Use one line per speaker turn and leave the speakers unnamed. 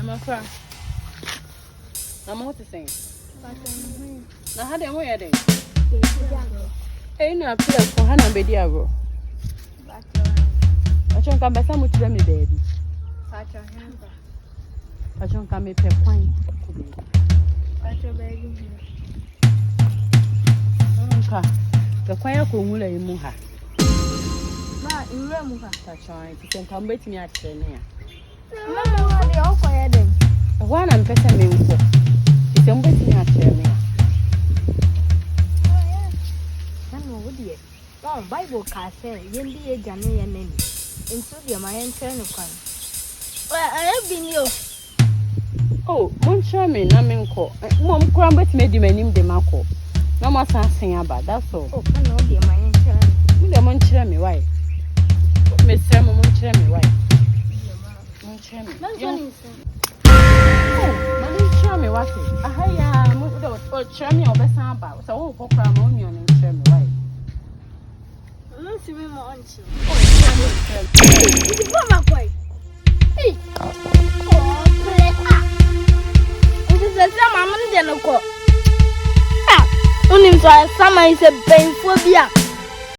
Mafra. I'm what to say. Now, how they wear them? Hey, no, appear for Hannah Bediago. I don't come by some with them, baby. I don't come with a point. The choir could in Muha. Ma, in Muha, you can come with me at Chenia. Mamma, they all quiet them. One and better me. You can wait me at Chenia. Oh, Bible can say, you'll be a Jamaican name. Into the Mayan turn of one. Well, I have been you. Oh, one charming, I mean, call. Mom Crumbet made you name the Marco. No more something about that's all. Oh, I know the Mayan turn. With the Monchera me, why? Miss Sam Monchera me, why? Monchera. Oh, my charming, what? I moved out for charming or best about. So, for Crown Onion and charming, why? See me more on you. Oh, boy. Hey, this is a summer. Ah, only so summer is a painful beer.